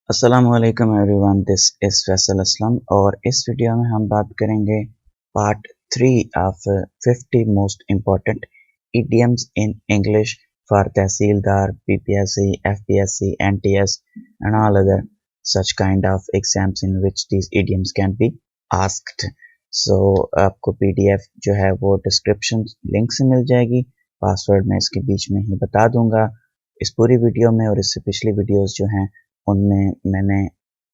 अस्सलामुअलैकुम everyone, this is Faisal Aslam और इस वीडियो में हम बात करेंगे part 3 of 50 most important idioms in English for tehsildar, PPSC, FPSC, NTS and all other such kind of exams in which these idioms can be asked. So आपको PDF जो है वो डिस्क्रिप्शन लिंक से मिल जाएगी। पासवर्ड मैं इसके बीच में ही बता दूंगा इस पूरी वीडियो में, और इससे पिछली वीडियोस जो हैं उनमें मैंने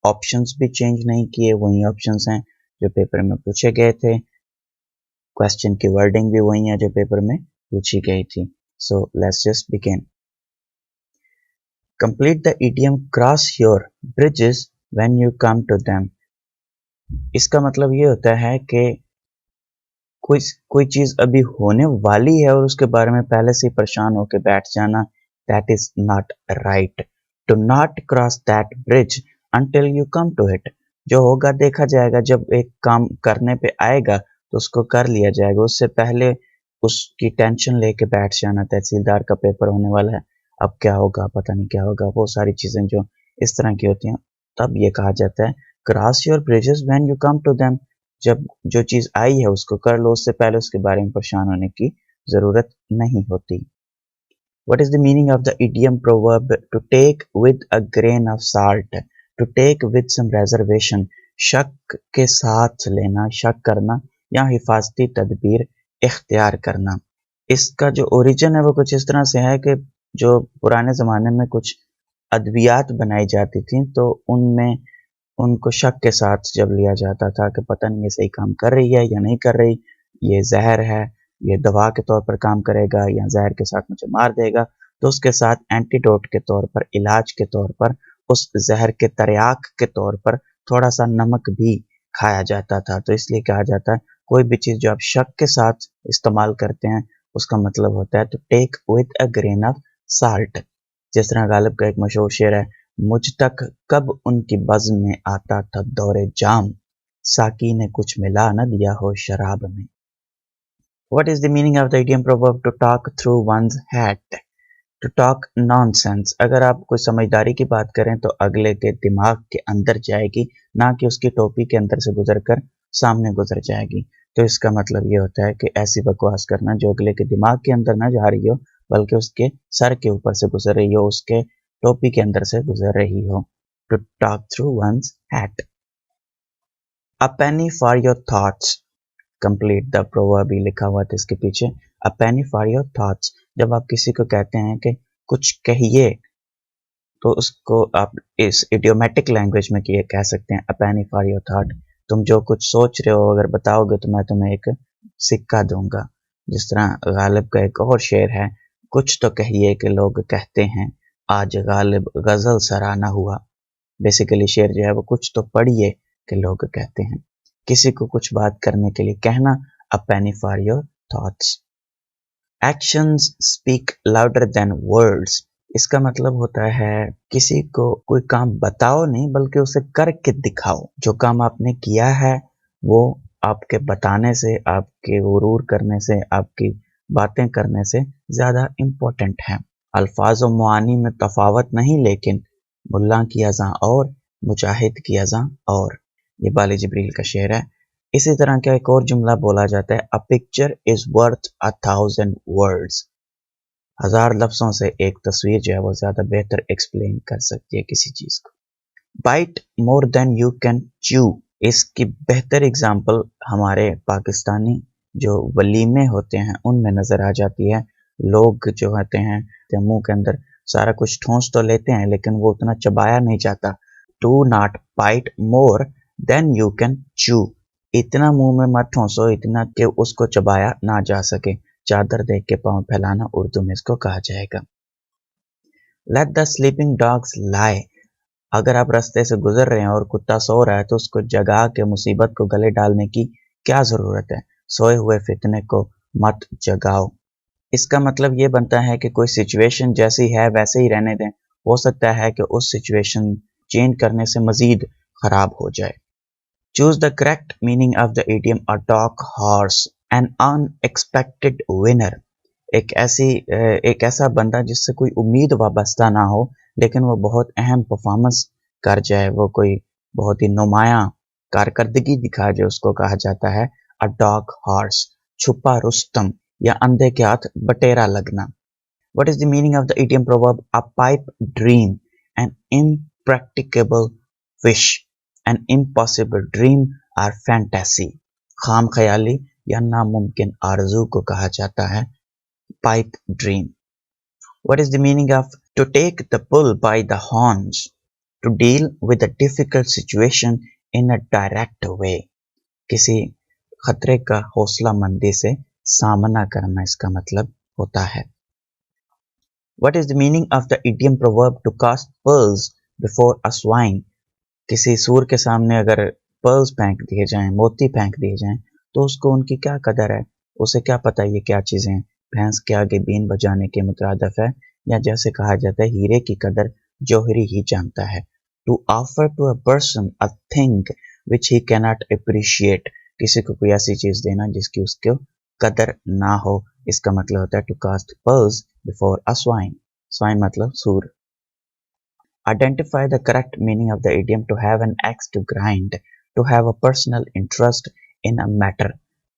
ऑप्शंस भी चेंज नहीं किए, वही ऑप्शंस हैं जो पेपर में पूछे गए थे। क्वेश्चन की वर्डिंग भी वही है जो पेपर में पूछी गई थी। So let's just begin. Complete the idiom cross your bridges when you come to them. इसका मतलब ये होता है कि कोई कोई चीज अभी होने वाली है और उसके बारे में पहले से ही परेशान होकर बैठ जाना, that is not right. To not cross that bridge until you come to it. जो होगा देखा जाएगा, जब एक काम करने पे आएगा तो उसको कर लिया जाएगा, उससे पहले उसकी टेंशन लेके बैठ जाना, तहसीलदार का पेपर होने वाला है, अब क्या होगा, पता नहीं क्या होगा, वो सारी चीजें जो इस तरह की होती हैं, तब ये कहा जाता है cross your bridges when you come to them. जब जो चीज आई है उसको कर लो, उससे पहले उसके बारे में परेशान होने की जरूरत नहीं होती। What is the meaning of the idiom proverb to take with a grain of salt? To take with some reservation. शक के साथ लेना, शक करना या हिफाजती तदबीर इख्तियार करना। इसका जो ओरिजिन है वो कुछ इस तरह से है कि जो पुराने ज़माने में कुछ अद्वियात बनाई जाती थी तो उनमें उनको शक के साथ जब लिया जाता था कि पता नहीं ये सही काम कर रही है या नहीं कर रही, ये जहर है, ये दवा के तौर पर काम करेगा या जहर के साथ मुझे मार देगा, तो उसके साथ एंटीडोट के तौर पर, इलाज के तौर पर, उस जहर के तरियाक के तौर पर थोड़ा सा नमक भी खाया जाता था। तो इसलिए कहा जाता है कोई भी चीज़ जो आप शक के साथ इस्तेमाल करते हैं उसका मतलब होता है तो take with a grain of salt. जिस तरह गालिब का एक मशहूर शेर है, मुझ तक कब उनकी बज़्म में आता था दौरे जाम, साकी ने कुछ मिला न दिया हो शराब में। What is the meaning of the idiom proverb to talk through one's hat? To talk nonsense। अगर आप कोई समझदारी की बात करें तो अगले के दिमाग के अंदर जाएगी, ना कि उसकी टोपी के अंदर से गुजर कर सामने गुजर जाएगी। तो इसका मतलब ये होता है कि ऐसी बकवास करना जो अगले के दिमाग के अंदर ना जा रही हो बल्कि उसके सर के ऊपर से गुजर रही हो, उसके टोपी के अंदर से गुजर रही हो। To talk through one's hat. A penny for your thoughts. Complete the proverb भी लिखा हुआ था इसके पीछे। A penny for your thoughts. जब आप किसी को कहते हैं कि कुछ कहिए तो उसको आप इस इडियोमेटिक लैंग्वेज में कह सकते हैं अ पेनी फॉर योर थॉट। तुम जो कुछ सोच रहे हो अगर बताओगे तो मैं तुम्हें एक सिक्का दूंगा। जिस तरह गालिब का एक और शेर है, कुछ तो कहिए कि लोग कहते हैं आज गालिब गजल सराहना हुआ। बेसिकली शेर जो है वो कुछ तो पढ़िए कि लोग कहते हैं। किसी को कुछ बात करने के लिए कहना, a penny for your thoughts. Actions speak louder than words. इसका मतलब होता है किसी को कोई काम बताओ नहीं बल्कि उसे करके दिखाओ। जो काम आपने किया है वो आपके बताने से, आपके गुरूर करने से, आपकी बातें करने से ज्यादा इम्पोर्टेंट है। अल्फाज और मुआनी में तफावत नहीं, लेकिन मुल्ला की अज़ां और मुजाहिद की अज़ां और। ये बाली जिब्रील का शेर है। इसी तरह का एक और जुमला बोला जाता है, a picture is worth 1,000 words. 1000 लफ्जों से एक तस्वीर जो है वो ज्यादा बेहतर एक्सप्लेन कर सकती है किसी चीज को। Bite more than you can chew. इसकी बेहतर एग्जाम्पल हमारे पाकिस्तानी जो वलीमे होते हैं उनमें नजर आ जाती है। लोग जो होते हैं मुंह के अंदर सारा कुछ ठोंस तो लेते हैं लेकिन वो उतना चबाया नहीं जाता। Do not bite more than you can chew. इतना मुंह में मत ठोंसो इतना कि उसको चबाया ना जा सके। चादर देख के पांव फैलाना उर्दू में इसको कहा जाएगा। लेट द स्लीपिंग डॉग्स लाई। अगर आप रास्ते से गुजर रहे हैं और कुत्ता सो रहा है तो उसको जगा के मुसीबत को गले डालने की क्या जरूरत है। सोए हुए फितने को मत जगाओ। इसका मतलब ये बनता है कि कोई सिचुएशन जैसी है वैसे ही रहने दें, हो सकता है कि उस सिचुएशन चेंज करने से मजीद खराब हो जाए। Choose the correct meaning of the idiom a dark horse N unexpected winner. एक ऐसा बंदा जिससे कोई उम्मीद वाबस्ता ना हो लेकिन वो बहुत अहम परफॉर्मेंस कर जाए, वो कोई बहुत ही नुमायां कारकर्दगी दिखा जाए, उसको कहा जाता है अ डॉग हॉर्स, छुपा रुस्तम या अंधे के हाथ बटेरा लगना। What is the meaning of the idiom proverb a pipe dream, an impracticable wish, an impossible dream or fantasy? खाम ख्याली या नामुमकिन आरज़ू को कहा जाता है pipe dream. What is the meaning of to take the bull by the horns, to deal with a difficult situation in a direct way? किसी खतरे का हौसला मंदी से सामना करना इसका मतलब होता है। What is the meaning of the idiom proverb to cast pearls before a swine? किसी सूर के सामने अगर pearls फेंक दिए जाएं, मोती फेंक दिए जाएं, तो उसको उनकी क्या कदर है? उसे क्या पता ये क्या चीजें हैं? भैंस के आगे बीन बजाने के मुतरादिफ है, या जैसे कहा जाता है हीरे की कदर जौहरी ही जानता है। To offer to a person a thing which he cannot appreciate, किसी को कोई ऐसी चीज देना जिसकी उसको कदर ना हो, इसका मतलब होता है to cast pearls before a swine. Swine मतलब सूर। Identify the correct meaning of the idiom to have an axe to grind, to have a personal interest in a matter.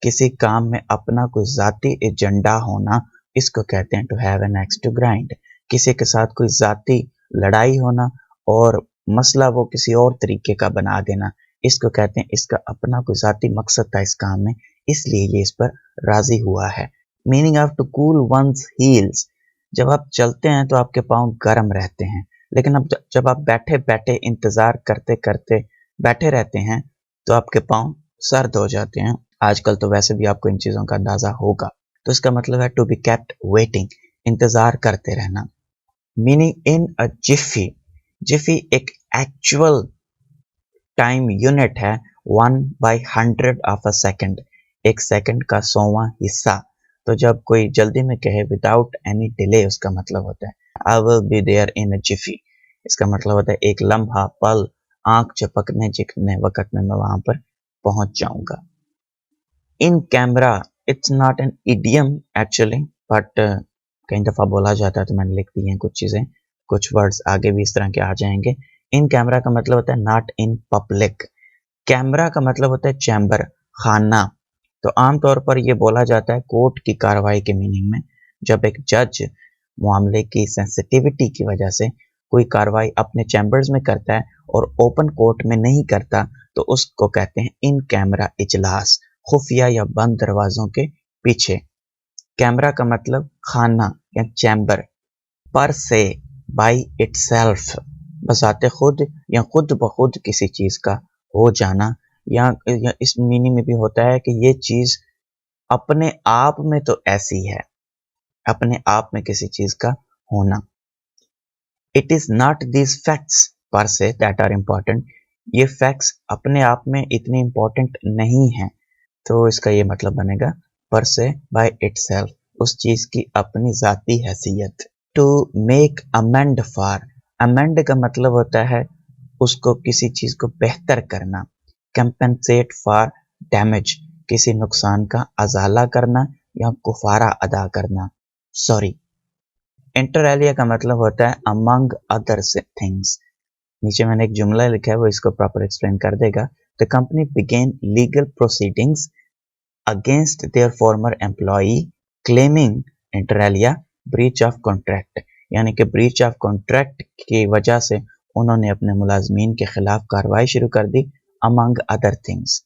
किसी काम में अपना कोई जाती एजेंडा होना, इसको कहते हैं to have an axe to grind. किसी के साथ कोई जाती लड़ाई होना और मसला वो किसी और तरीके का बना देना, इसको कहते हैं इसका अपना कोई जाती मकसद था इस काम में, इसलिए ये इस पर राजी हुआ है। Meaning of to cool one's heels, जब आप चलते हैं तो आपके पाँव गर्म रहते हैं, लेकिन अब जब आप बैठे बैठे इंतजार करते करते बैठे रहते हैं तो आपके पाँव सर्द हो जाते हैं। आजकल तो वैसे भी आपको इन चीज़ों का अंदाज़ा होगा। तो इसका मतलब है टू बी केप्ट वेटिंग, इंतज़ार करते रहना। Meaning in a Zifi, Zifi एक एक्चुअल टाइम यूनिट है 1/100 ऑफ अ सेकेंड, एक सेकंड का 100वां हिस्सा। तो जब कोई जल्दी में कहे विदाउट एनी डिले, उसका मतलब होता है I will be there in a jiffy. इसका मतलब होता है एक लम्हा पल, आंख झपकने जितने वक्त में मैं वहां पर पहुंच जाऊंगा। In camera, it's not an idiom actually, but कई दफा बोला जाता है तो मैंने लिख दी हैं कुछ चीजें, कुछ वर्ड्स आगे भी इस तरह के आ जाएंगे। इन कैमरा का मतलब होता है नॉट इन पब्लिक। कैमरा का मतलब होता है चैम्बर, खाना। तो आमतौर पर यह बोला जाता है कोर्ट की कार्रवाई के मीनिंग में, जब एक जज मामले की सेंसिटिविटी की वजह से कोई कार्रवाई अपने चैम्बर्स में करता है और ओपन कोर्ट में नहीं करता, तो उसको कहते हैं इन कैमरा इजलास, खुफिया या बंद दरवाजों के पीछे। कैमरा का मतलब खाना या चैम्बर। पर से, बाई इटसेल्फ, बजाते खुद या खुद ब खुद किसी चीज का हो जाना, या इस मीनिंग में भी होता है कि ये चीज अपने आप में तो ऐसी है, अपने आप में किसी चीज का होना। It is not these facts पर से दैट आर इम्पोर्टेंट, ये फैक्ट्स अपने आप में इतने इम्पोर्टेंट नहीं हैं, तो इसका ये मतलब बनेगा पर से बाय इटसेल्फ, उस चीज की अपनी जाती हैसियत। To make amend for, amend का मतलब होता है उसको किसी चीज को बेहतर करना। कंपेंसेट फॉर डैमेज, किसी नुकसान का अजाला करना या कुफारा अदा करना, सॉरी। इंटर एलिया का मतलब होता है अमंग अदर थिंग्स। नीचे मैंने एक जुमला लिखा है, वो इसको प्रॉपर एक्सप्लेन कर देगा। The company began legal proceedings against their former employee claiming inter alia breach of contract, यानी कि ब्रीच ऑफ कॉन्ट्रैक्ट की वजह से उन्होंने अपने मुलाजमीन के खिलाफ कार्रवाई शुरू कर दी, among other things.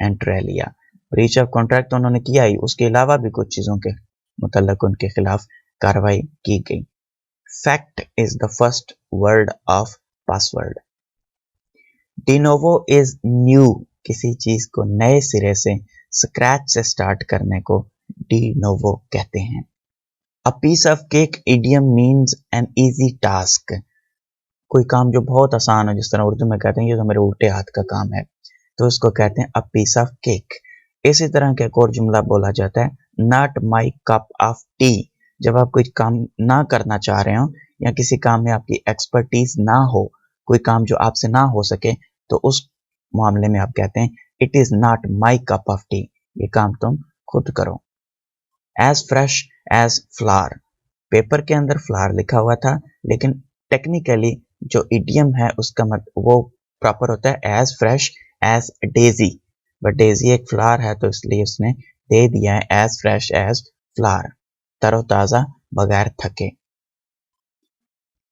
Inter alia breach of contract उन्होंने किया ही, उसके अलावा भी कुछ चीजों के मुतल्लक उनके खिलाफ कार्रवाई की गई। Fact is the first word of password. De novo is new, किसी चीज को नए सिरे से स्क्रैच से स्टार्ट करने को डिनोवो कहते हैं। A piece of cake idiom means an easy task, कोई काम जो बहुत आसान हो, जिस तरह उर्दू में कहते हैं ये तो मेरे उल्टे हाथ का काम है, तो इसको कहते हैं अ पीस ऑफ केक। इसी तरह का एक और जुमला बोला जाता है not my cup of T, जब आप कोई काम ना करना चाह रहे हो या किसी काम में आपकी एक्सपर्टीज ना हो, कोई काम जो आपसे ना हो सके, तो उस मामले में आप कहते हैं it is not my cup of tea, ये काम तुम खुद करो। As fresh as flower, paper के अंदर फ्लावर लिखा हुआ था, लेकिन टेक्निकली जो इडियम है उसका वो प्रॉपर होता है as fresh as daisy, but daisy एक फ्लावर है तो इसलिए उसने दे दिया है एज फ्रेश एज फ्लावर, तरोताजा बगैर थके।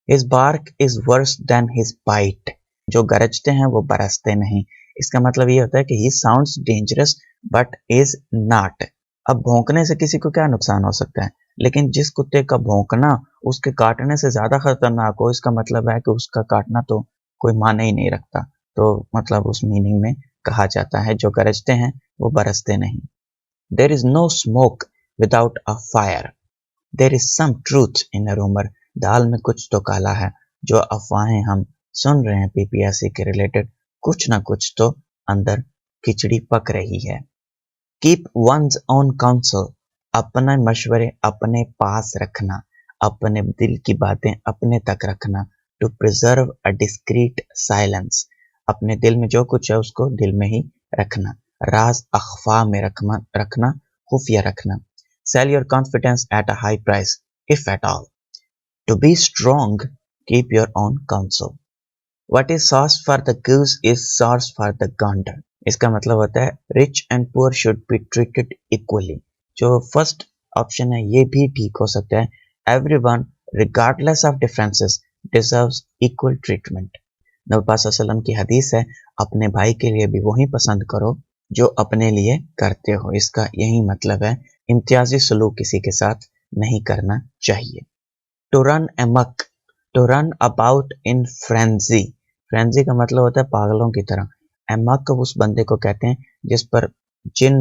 His bark is worse than his bite. जो गरजते हैं वो बरसते नहीं। इसका मतलब ये होता है कि he sounds dangerous but is not। अब भौंकने से किसी को क्या नुकसान हो सकता है, लेकिन जिस कुत्ते का भौंकना उसके काटने से ज्यादा खतरनाक हो, इसका मतलब है कि उसका काटना तो कोई माने ही नहीं रखता। तो मतलब उस मीनिंग में कहा जाता है जो गरजते हैं वो बरसते नहीं। There is no smoke without a fire. There is some truth in a rumour. दाल में कुछ तो काला है। जो अफवाहें हम सुन रहे हैं पीपीएससी के रिलेटेड, कुछ ना कुछ तो अंदर खिचड़ी पक रही है। Keep one's own council. अपने मशवरे अपने पास रखना, अपने दिल की बातें अपने तक रखना। To preserve a discreet silence. अपने दिल में जो कुछ है उसको दिल में ही रखना। राज अख्फा में रखना, खुफिया रखना। Sell your confidence at a high price, if at all. To be strong, keep your own counsel. What is sauce for the goose is sauce for the gander. इसका मतलब होता है rich and poor should be treated equally. जो first option है ये भी ठीक हो सकता है। Everyone, regardless of differences, deserves equal treatment. नबी पाक सल्लल्लाहु अलैहि वसल्लम की हदीस है, अपने भाई के लिए भी वही पसंद करो जो अपने लिए करते हो। इसका यही मतलब है इम्तियाजी सलूक किसी के साथ नहीं करना चाहिए। To run amok, to run about in frenzy. Frenzy का मतलब होता है पागलों की तरह। एमक उस बंदे को कहते हैं जिस पर जिन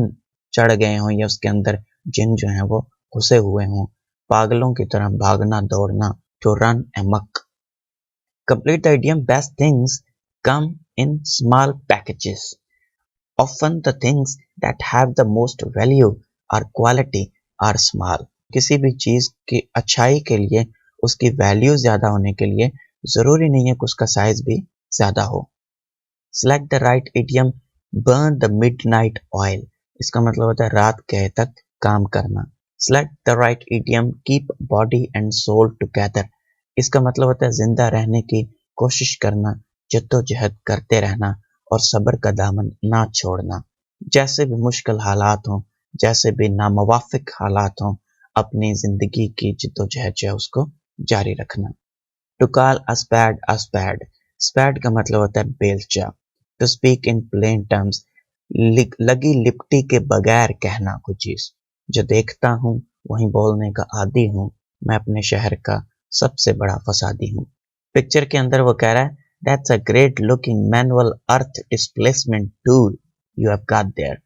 चढ़ गए हों या उसके अंदर जिन जो है वो घुसे हुए हों। पागलों की तरह भागना दौड़ना, to run amok. Complete the idiom best things come in small packages. Often the things that have the most value or quality are small. किसी भी चीज की अच्छाई के लिए उसकी वैल्यू ज्यादा होने के लिए जरूरी नहीं है कि उसका साइज भी ज्यादा हो। Select the right idiom, burn the midnight oil. इसका मतलब होता है रात गए तक काम करना। Select the right idiom, keep body and soul together. इसका मतलब होता है जिंदा रहने की कोशिश करना, जद्दोजहद करते रहना और सब्र का दामन ना छोड़ना। जैसे भी मुश्किल हालात हों, जैसे भी नामुवाफिक हालात हों, अपनी जिंदगी की जद्दोजहद जो है उसको जारी रखना। टू कॉल अ स्पैड, स्पैड का मतलब होता है बेलचा। To speak in plain terms, लगी लिपटी के बगैर कहना कोई चीज। जो देखता हूँ वही बोलने का आदी हूँ, मैं अपने शहर का सबसे बड़ा फसादी हूँ। पिक्चर के अंदर वो कह रहा है that's a great looking manual earth displacement tool you have got there.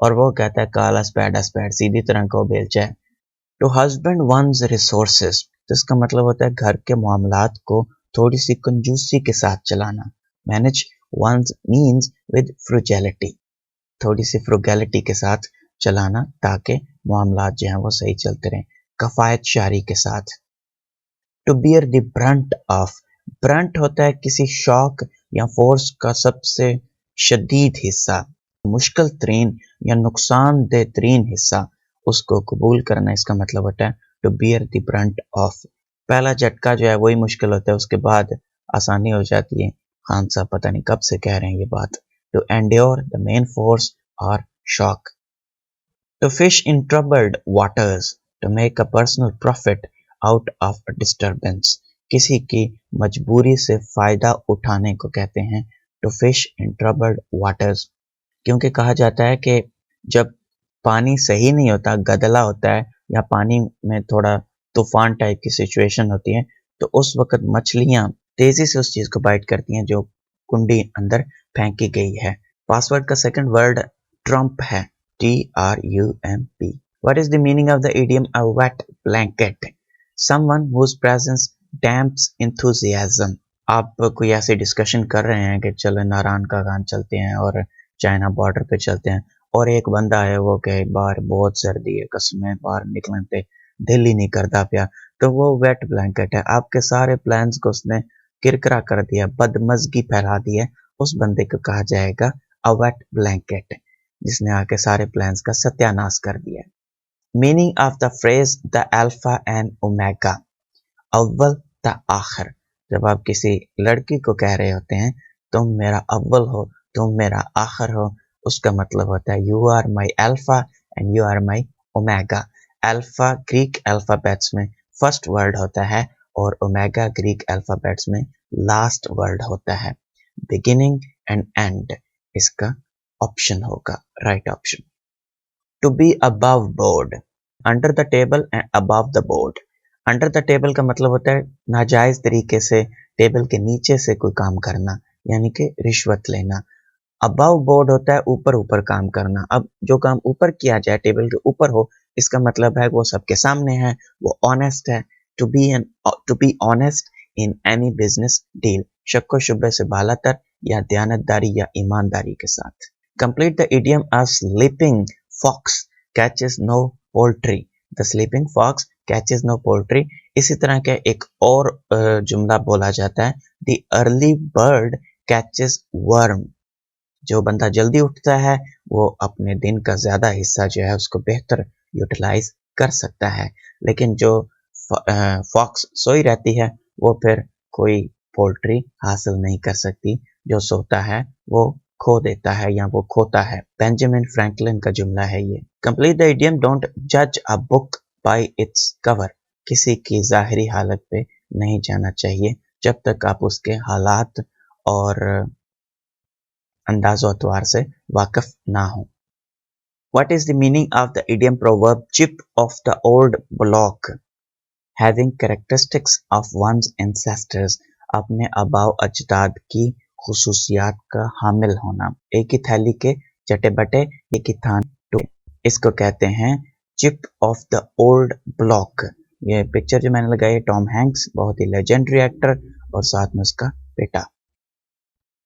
और वो कहता है काला स्पैड सीधी तरह का वो बेलचा है। टू हस्बैंड वंस रिसोर्सेज, तो इसका मतलब होता है घर के मामलात को थोड़ी सी कंजूसी के साथ चलाना। मैनेज वंस मीन्स विद फ्रूगैलिटी, थोड़ी सी फ्रूगैलिटी के साथ चलाना ताकि मामलात जो हैं वो सही चलते रहें, कफायत शारी के साथ। To bear the brunt of, brunt होता है किसी शॉक या फोर्स का सबसे शदीद हिस्सा, मुश्किल तरीन या नुकसानदेह तरीन हिस्सा, उसको कबूल करना। इसका मतलब होता है to bear the brunt of. पहला झटका जो है वही मुश्किल होता है, उसके बाद आसानी हो जाती है। खान साहब पता नहीं कब से कह रहे हैं ये बात। To endure the main force और shock. To fish in troubled waters, to make a personal profit out of a disturbance. किसी की मजबूरी से फायदा उठाने को कहते हैं to fish in troubled waters। क्योंकि कहा जाता है कि जब पानी सही नहीं होता, गदला होता है या पानी में थोड़ा तूफान टाइप की सिचुएशन होती है, तो उस वक्त मछलियां तेजी से उस चीज को बाइट करती हैं जो कुंडी अंदर फेंकी गई है। पासवर्ड का सेकंड वर्ड ट्रम्प है, Trump। What is the meaning of the idiom a wet blanket? Someone whose presence damps enthusiasm. आप कोई ऐसी डिस्कशन कर रहे हैं कि चलो नारायण का गान चलते हैं और चाइना बॉर्डर पे चलते हैं, और एक बंदा है वो कहे बाहर बहुत सर्दी है, कसम है बाहर निकलने पे दिल ही नहीं करता पिया, तो वो वेट ब्लैंकेट है। आपके सारे प्लान्स को उसने किरकिरा कर दिया, बदमजगी फैला दी है, उस बंदे को कहा जाएगा अ वेट ब्लैंकेट, जिसने आके सारे प्लान्स का सत्यानाश कर दिया। Meaning of the phrase the alpha and omega, अव्वल द आखिर। जब आप किसी लड़की को कह रहे होते हैं तुम मेरा अव्वल हो, तुम मेरा आखिर हो, उसका मतलब होता है you are my alpha and you are my omega. Alpha Greek alphabets में फर्स्ट वर्ड होता है और ओमेगा ग्रीक अल्फाबेट्स में लास्ट वर्ड होता है। बिगिनिंग एंड एंड इसका ऑप्शन होगा, right option. To be above board, under the table and above the board. Under the table का मतलब होता है नाजायज तरीके से टेबल के नीचे से कोई काम करना, यानी कि रिश्वत लेना। अबव बोर्ड होता है ऊपर ऊपर काम करना। अब जो काम ऊपर किया जाए, टेबल के ऊपर हो, इसका मतलब है वो सबके सामने है, वो ऑनेस्ट है। To be honest in any business deal, शक्को शुबे से बालातर या दयानतदारी या ईमानदारी के साथ। Complete the idiom a sleeping fox catches no poultry. The sleeping fox catches no poultry. इसी तरह का एक और जुमला बोला जाता है, the early bird catches worm. जो बंदा जल्दी उठता है वो अपने दिन का ज्यादा हिस्सा जो है उसको बेहतर यूटिलाइज कर सकता है, लेकिन जो फॉक्स सोई रहती है वो फिर कोई पोल्ट्री हासिल नहीं कर सकती। जो सोता है वो खो देता है या वो खोता है। बेंजामिन फ्रैंकलिन का जुमला है ये। कंप्लीट द इडियम, डोंट जज a book by its cover. किसी की जाहिरी हालत पे नहीं जाना चाहिए जब तक आप उसके हालात और अंदाज़ो अतवार से वाकिफ ना हो। What is the meaning of the idiom proverb chip of the old block? Having characteristics of one's ancestors, अपने आबाओ अजदाद की खुसूसियात का हामिल होना। एक ही थैली के चटे बटे, एक ही थान टू। इसको कहते हैं chip off the old block. ये पिक्चर जो मैंने लगाई है टॉम हैंक्स, बहुत ही लेजेंडरी एक्टर, और साथ में उसका बेटा।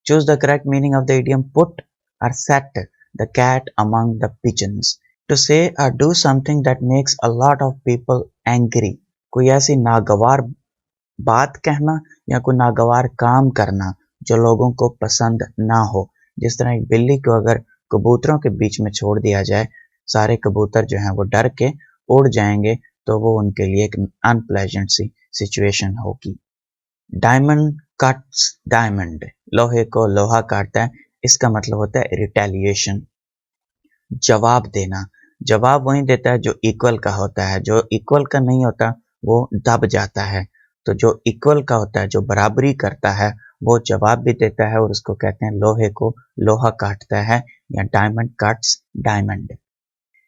Choose the correct meaning of the idiom put or set the cat among the pigeons. To say or do something that makes a lot of people angry. कोई ऐसी नागवार बात कहना या कोई नागवार काम करना जो लोगों को पसंद ना हो। जिस तरह एक बिल्ली को अगर कबूतरों के बीच में छोड़ दिया जाए, सारे कबूतर जो हैं वो डर के उड़ जाएंगे, तो वो उनके लिए एक अनप्लेजेंट सी सिचुएशन होगी। डायमंड कट्स डायमंड, लोहे को लोहा काटता है। इसका मतलब होता है रिटेलिएशन, जवाब देना। जवाब वही देता है जो इक्वल का होता है, जो इक्वल का नहीं होता वो दब जाता है। तो जो इक्वल का होता है, जो बराबरी करता है, वो जवाब भी देता है, और उसको कहते हैं लोहे को लोहा काटता है या diamond cuts diamond.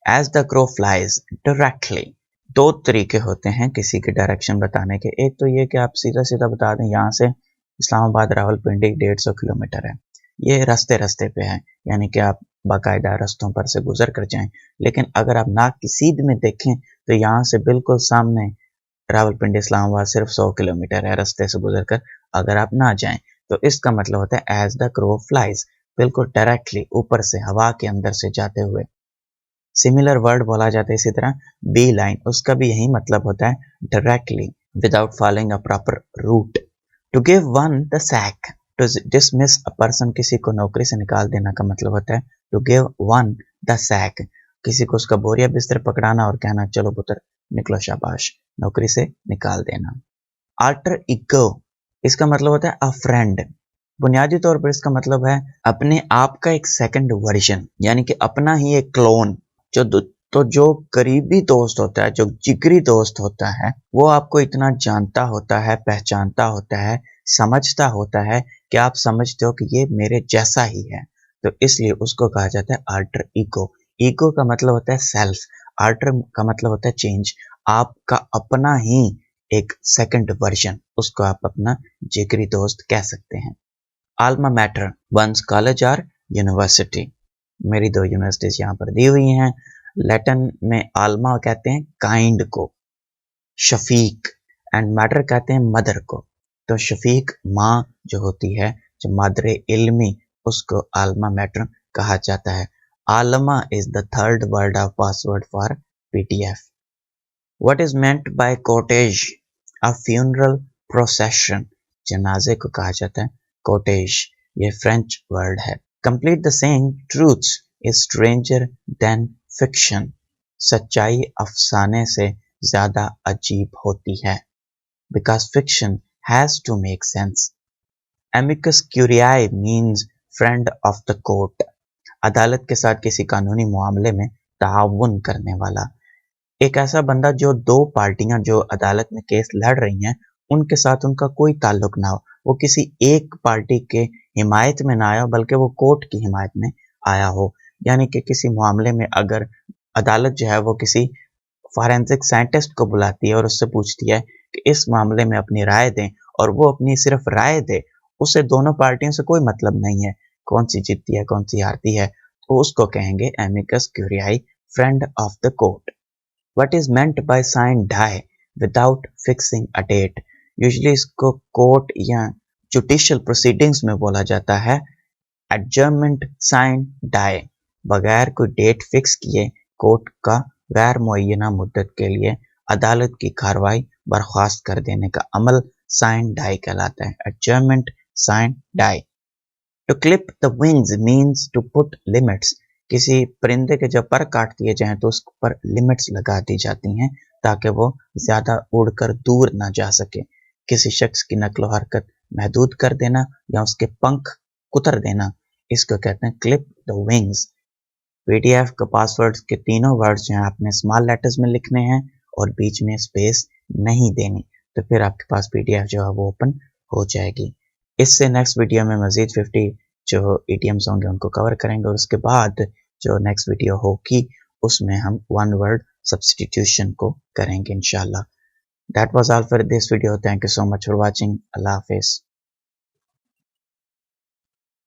As the crow flies directly, दो तरीके होते हैं किसी के डायरेक्शन बताने के। एक तो ये कि आप सीधा सीधा बता दें यहाँ से इस्लामाबाद रावलपिंडी 150 किलोमीटर है, ये रास्ते रास्ते पे है, यानी कि आप बाकायदा रास्तों पर से गुजर कर जाएं। लेकिन अगर आप नाक की सीध में देखें तो यहाँ से बिल्कुल सामने रावलपिंडी इस्लामाबाद सिर्फ 100 किलोमीटर है रास्ते से गुजर कर, अगर आप ना जाएं। तो इसका मतलब होता है एज द क्रो फ्लाइज, बिल्कुल डायरेक्टली ऊपर से हवा के अंदर से जाते हुए। सिमिलर वर्ड बोला जाता है इसी तरह बी लाइन, उसका भी यही मतलब होता है directly without following a proper route. To give one the sack, to dismiss a person, किसी को नौकरी से निकाल देना का मतलब होता है to give one the sack. किसी को उसका बोरिया बिस्तर पकड़ाना और कहना चलो पुत्र निकलो शाबाश, नौकरी से निकाल देना। अल्टर ईगो, इसका मतलब होता है अ फ्रेंड। बुनियादी तौर पर इसका मतलब है अपने आप का एक सेकंड वर्जन, यानी कि अपना ही एक क्लोन। जो करीबी दोस्त होता है, जो जिगरी दोस्त होता है, वो आपको इतना जानता होता है, पहचानता होता है, समझता होता है कि आप समझते हो कि ये मेरे जैसा ही है। तो इसलिए उसको कहा जाता है अल्टर ईगो। ईगो का मतलब होता है सेल्फ, अल्टर का मतलब होता है चेंज। आपका अपना ही एक सेकंड वर्जन, उसको आप अपना जिगरी दोस्त कह सकते हैं। आल्मा मैटर, वंस कॉलेज और यूनिवर्सिटी। मेरी दो यूनिवर्सिटीज यहाँ पर दी हुई हैं। लैटिन में आल्मा कहते हैं काइंड को, शफीक, एंड मैटर कहते हैं मदर को। तो शफीक माँ जो होती है, जो मादरे इल्मी, उसको आल्मा मैटर कहा जाता है। Alma is the third word of password for PTF. What is meant by cortege? A funeral procession, जनाजे को कहा जाता है कोटेज। ये फ्रेंच वर्ड है। Complete the saying, truths is stranger than fiction. सच्चाई अफसाने से ज्यादा अजीब होती है। Because fiction has to make sense. Amicus curiae means friend of the court. अदालत के साथ किसी कानूनी मामले में ताउन करने वाला। एक ऐसा बंदा जो दो पार्टियां जो अदालत में केस लड़ रही हैं उनके साथ उनका कोई ताल्लुक ना हो, वो किसी एक पार्टी के हिमायत में ना आया बल्कि वो कोर्ट की हिमायत में आया हो। यानी कि किसी मामले में अगर अदालत जो है वो किसी फॉरेंसिक साइंटिस्ट को बुलाती है और उससे पूछती है कि इस मामले में अपनी राय दें, और वो अपनी सिर्फ राय दे, उसे दोनों पार्टियों से कोई मतलब नहीं है कौन सी जीतती है कौन सी हारती है, तो उसको कहेंगे amicus curiae, friend of the court. What is meant by sign die without fixing a date? Usually इसको कोर्ट या जुडिशियल प्रोसीडिंग्स में बोला जाता है एडजर्नमेंट साइन डाई। बगैर कोई डेट फिक्स किए कोर्ट का गैर मुअय्यना मुद्दत के लिए अदालत की कार्रवाई बर्खास्त कर देने का अमल साइन डाई कहलाता है, adjournment sine die. To clip the wings means to put limits. किसी परिंदे के जब पर काट दिए जाएं तो उस पर लिमिट्स लगा दी जाती हैं ताकि वो ज्यादा उड़कर दूर ना जा सके। किसी शख्स की नकलो हरकत महदूद कर देना या उसके पंख कुतर देना, इसको कहते हैं क्लिप द विंग्स। पीडीएफ का पासवर्ड के तीनों वर्ड्स जो हैं आपने स्मॉल लेटर्स में लिखने हैं और बीच में स्पेस नहीं देनी, तो फिर आपके पास पीडीएफ जो है वो ओपन हो जाएगी। इससे नेक्स्ट वीडियो में मजीद 50 जो ईडीएम्स होंगे उनको कवर करेंगे, और उसके बाद जो नेक्स्ट वीडियो होगी उसमें हम वन वर्ड सब्स्टिट्यूशन को करेंगे इंशाल्लाह। That was all for this video. Thank you so much for watching. Allah Hafiz.